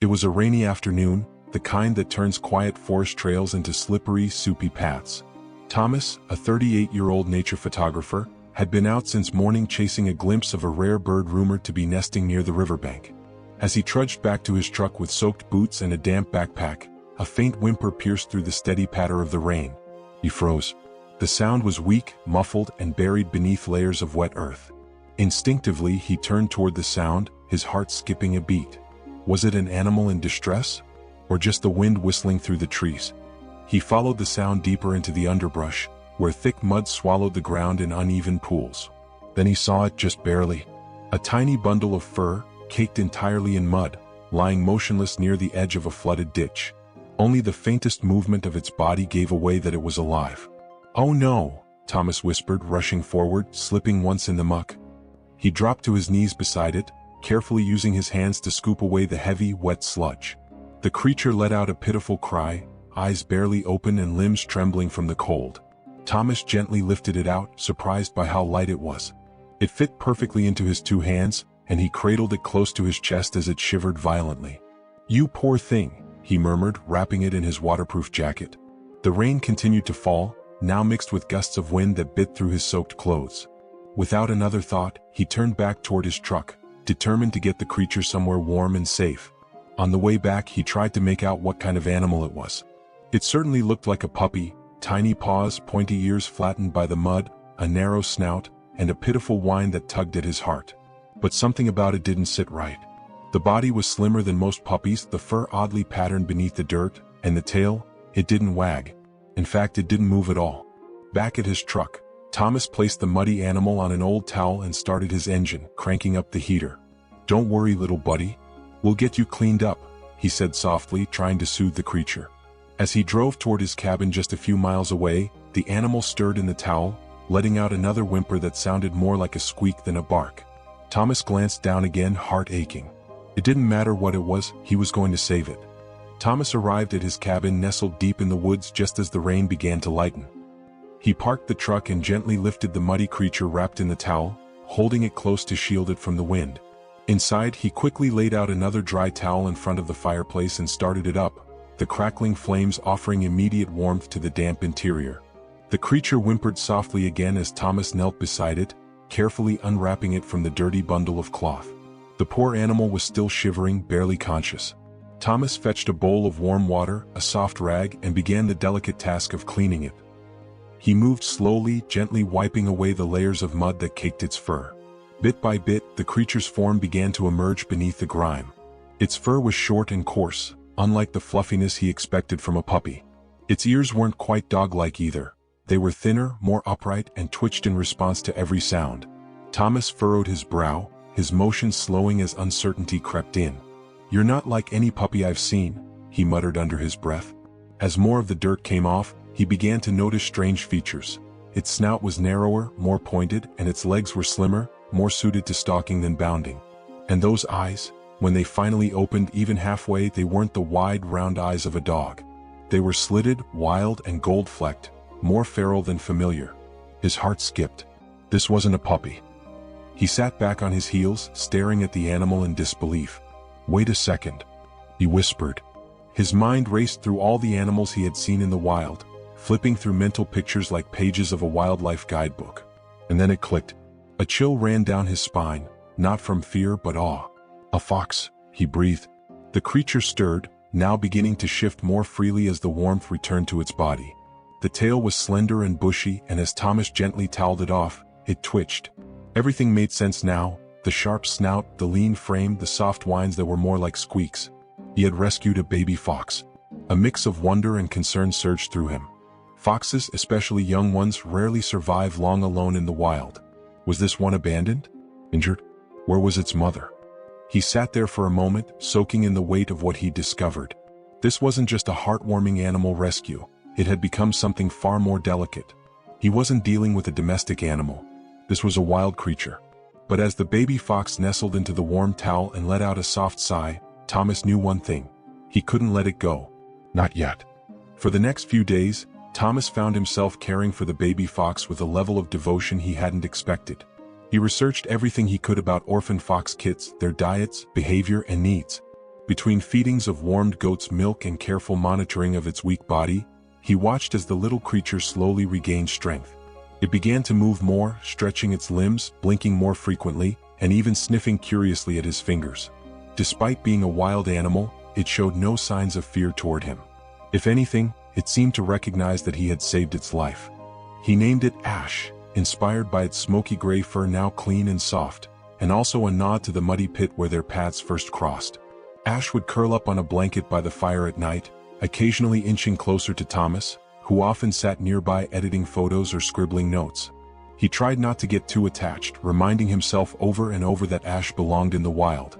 It was a rainy afternoon, the kind that turns quiet forest trails into slippery, soupy paths. Thomas, a 38-year-old nature photographer, had been out since morning chasing a glimpse of a rare bird rumored to be nesting near the riverbank. As he trudged back to his truck with soaked boots and a damp backpack, a faint whimper pierced through the steady patter of the rain. He froze. The sound was weak, muffled, and buried beneath layers of wet earth. Instinctively, he turned toward the sound, his heart skipping a beat. Was it an animal in distress? Or just the wind whistling through the trees? He followed the sound deeper into the underbrush, where thick mud swallowed the ground in uneven pools. Then he saw it just barely. A tiny bundle of fur, caked entirely in mud, lying motionless near the edge of a flooded ditch. Only the faintest movement of its body gave away that it was alive. "Oh no," Thomas whispered, rushing forward, slipping once in the muck. He dropped to his knees beside it, carefully using his hands to scoop away the heavy, wet sludge. The creature let out a pitiful cry, eyes barely open and limbs trembling from the cold. Thomas gently lifted it out, surprised by how light it was. It fit perfectly into his two hands, and he cradled it close to his chest as it shivered violently. "You poor thing," he murmured, wrapping it in his waterproof jacket. The rain continued to fall, now mixed with gusts of wind that bit through his soaked clothes. Without another thought, he turned back toward his truck, determined to get the creature somewhere warm and safe. On the way back, he tried to make out what kind of animal it was. It certainly looked like a puppy, tiny paws, pointy ears flattened by the mud, a narrow snout, and a pitiful whine that tugged at his heart. But something about it didn't sit right. The body was slimmer than most puppies, the fur oddly patterned beneath the dirt, and the tail, it didn't wag. In fact, it didn't move at all. Back at his truck, Thomas placed the muddy animal on an old towel and started his engine, cranking up the heater. "Don't worry, little buddy. We'll get you cleaned up," he said softly, trying to soothe the creature. As he drove toward his cabin just a few miles away, the animal stirred in the towel, letting out another whimper that sounded more like a squeak than a bark. Thomas glanced down again, heart aching. It didn't matter what it was, he was going to save it. Thomas arrived at his cabin nestled deep in the woods just as the rain began to lighten. He parked the truck and gently lifted the muddy creature wrapped in the towel, holding it close to shield it from the wind. Inside, he quickly laid out another dry towel in front of the fireplace and started it up, the crackling flames offering immediate warmth to the damp interior. The creature whimpered softly again as Thomas knelt beside it, carefully unwrapping it from the dirty bundle of cloth. The poor animal was still shivering, barely conscious. Thomas fetched a bowl of warm water, a soft rag, and began the delicate task of cleaning it. He moved slowly, gently wiping away the layers of mud that caked its fur. Bit by bit, the creature's form began to emerge beneath the grime. Its fur was short and coarse, unlike the fluffiness he expected from a puppy. Its ears weren't quite dog-like either. They were thinner, more upright, and twitched in response to every sound. Thomas furrowed his brow, his motions slowing as uncertainty crept in. "You're not like any puppy I've seen," he muttered under his breath. As more of the dirt came off, he began to notice strange features. Its snout was narrower, more pointed, and its legs were slimmer, more suited to stalking than bounding. And those eyes, when they finally opened even halfway, they weren't the wide, round eyes of a dog. They were slitted, wild, and gold-flecked, more feral than familiar. His heart skipped. This wasn't a puppy. He sat back on his heels, staring at the animal in disbelief. "Wait a second," he whispered. His mind raced through all the animals he had seen in the wild, flipping through mental pictures like pages of a wildlife guidebook. And then it clicked. A chill ran down his spine, not from fear but awe. "A fox," he breathed. The creature stirred, now beginning to shift more freely as the warmth returned to its body. The tail was slender and bushy, and as Thomas gently toweled it off, it twitched. Everything made sense now, the sharp snout, the lean frame, the soft whines that were more like squeaks. He had rescued a baby fox. A mix of wonder and concern surged through him. Foxes, especially young ones, rarely survive long alone in the wild. Was this one abandoned? Injured? Where was its mother? He sat there for a moment, soaking in the weight of what he'd discovered. This wasn't just a heartwarming animal rescue. It had become something far more delicate. He wasn't dealing with a domestic animal. This was a wild creature. But as the baby fox nestled into the warm towel and let out a soft sigh, Thomas knew one thing. He couldn't let it go. Not yet. For the next few days, Thomas found himself caring for the baby fox with a level of devotion he hadn't expected. He researched everything he could about orphan fox kits, their diets, behavior, and needs. Between feedings of warmed goat's milk and careful monitoring of its weak body, he watched as the little creature slowly regained strength. It began to move more, stretching its limbs, blinking more frequently, and even sniffing curiously at his fingers. Despite being a wild animal, it showed no signs of fear toward him. If anything, it seemed to recognize that he had saved its life. He named it Ash, inspired by its smoky gray fur now clean and soft, and also a nod to the muddy pit where their paths first crossed. Ash would curl up on a blanket by the fire at night, occasionally inching closer to Thomas, who often sat nearby editing photos or scribbling notes. He tried not to get too attached, reminding himself over and over that Ash belonged in the wild.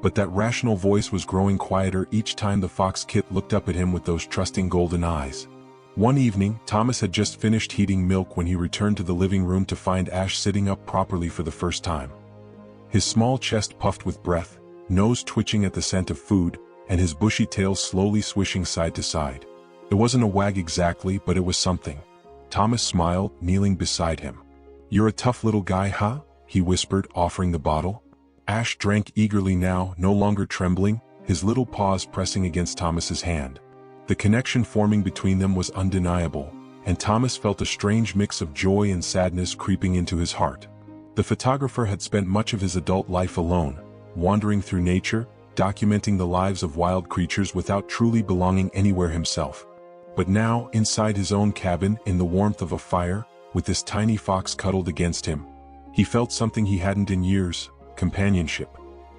But that rational voice was growing quieter each time the fox kit looked up at him with those trusting golden eyes. One evening, Thomas had just finished heating milk when he returned to the living room to find Ash sitting up properly for the first time. His small chest puffed with breath, nose twitching at the scent of food, and his bushy tail slowly swishing side to side. It wasn't a wag exactly, but it was something. Thomas smiled, kneeling beside him. "You're a tough little guy, huh?" he whispered, offering the bottle. Ash drank eagerly now, no longer trembling, his little paws pressing against Thomas's hand. The connection forming between them was undeniable, and Thomas felt a strange mix of joy and sadness creeping into his heart. The photographer had spent much of his adult life alone, wandering through nature, documenting the lives of wild creatures without truly belonging anywhere himself. But now, inside his own cabin, in the warmth of a fire, with this tiny fox cuddled against him, he felt something he hadn't in years: companionship.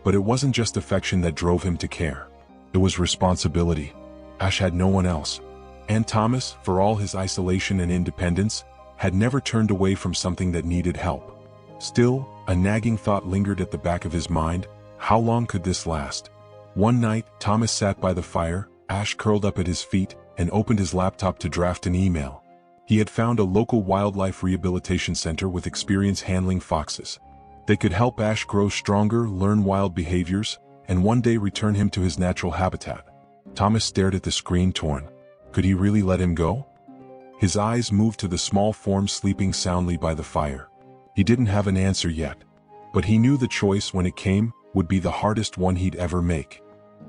But it wasn't just affection that drove him to care. It was responsibility. Ash had no one else. And Thomas, for all his isolation and independence, had never turned away from something that needed help. Still, a nagging thought lingered at the back of his mind: how long could this last? One night, Thomas sat by the fire, Ash curled up at his feet, and opened his laptop to draft an email. He had found a local wildlife rehabilitation center with experience handling foxes. They could help Ash grow stronger, learn wild behaviors, and one day return him to his natural habitat. Thomas stared at the screen, torn. Could he really let him go? His eyes moved to the small form sleeping soundly by the fire. He didn't have an answer yet, but he knew the choice, when it came, would be the hardest one he'd ever make.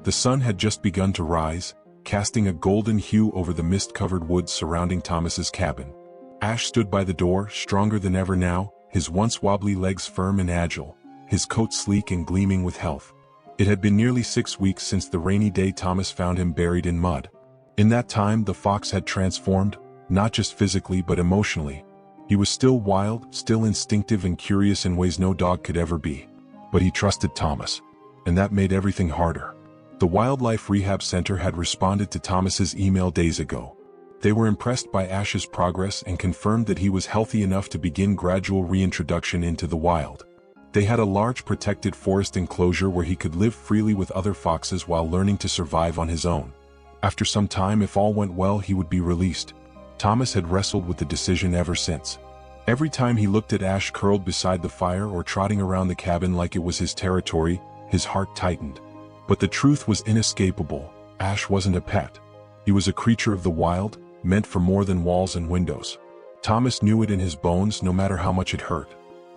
The sun had just begun to rise, casting a golden hue over the mist-covered woods surrounding Thomas's cabin. Ash stood by the door, stronger than ever now, his once wobbly legs firm and agile, his coat sleek and gleaming with health. It had been nearly 6 weeks since the rainy day Thomas found him buried in mud. In that time, the fox had transformed, not just physically but emotionally. He was still wild, still instinctive and curious in ways no dog could ever be. But he trusted Thomas, and that made everything harder. The Wildlife Rehab Center had responded to Thomas's email days ago. They were impressed by Ash's progress and confirmed that he was healthy enough to begin gradual reintroduction into the wild. They had a large protected forest enclosure where he could live freely with other foxes while learning to survive on his own. After some time, if all went well, he would be released. Thomas had wrestled with the decision ever since. Every time he looked at Ash curled beside the fire or trotting around the cabin like it was his territory, his heart tightened. But the truth was inescapable: Ash wasn't a pet. He was a creature of the wild, meant for more than walls and windows. Thomas knew it in his bones, no matter how much it hurt.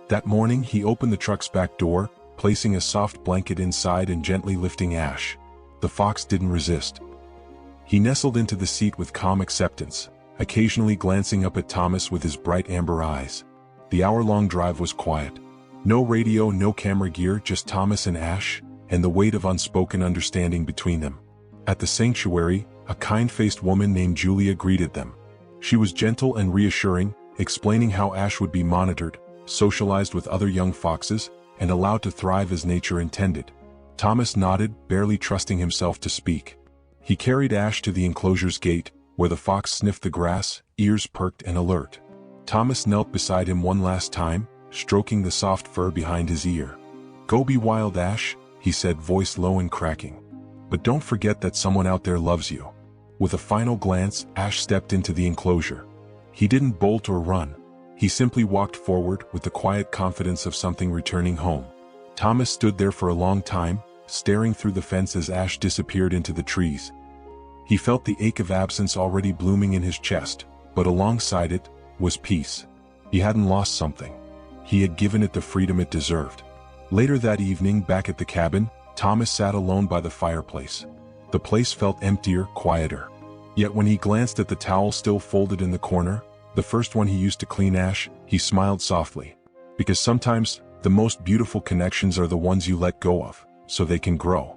That morning, he opened the truck's back door, placing a soft blanket inside and gently lifting Ash. The fox didn't resist. He nestled into the seat with calm acceptance, occasionally glancing up at Thomas with his bright amber eyes. The hour-long drive was quiet. No radio, no camera gear, just Thomas and Ash, and the weight of unspoken understanding between them. At the sanctuary, a kind-faced woman named Julia greeted them. She was gentle and reassuring, explaining how Ash would be monitored, socialized with other young foxes, and allowed to thrive as nature intended. Thomas nodded, barely trusting himself to speak. He carried Ash to the enclosure's gate, where the fox sniffed the grass, ears perked and alert. Thomas knelt beside him one last time, stroking the soft fur behind his ear. "Go be wild, Ash," he said, voice low and cracking. "But don't forget that someone out there loves you." With a final glance, Ash stepped into the enclosure. He didn't bolt or run. He simply walked forward with the quiet confidence of something returning home. Thomas stood there for a long time, staring through the fence as Ash disappeared into the trees. He felt the ache of absence already blooming in his chest, but alongside it was peace. He hadn't lost something. He had given it the freedom it deserved. Later that evening, back at the cabin, Thomas sat alone by the fireplace. The place felt emptier, quieter. Yet when he glanced at the towel still folded in the corner, the first one he used to clean ash, he smiled softly. Because sometimes, the most beautiful connections are the ones you let go of, so they can grow.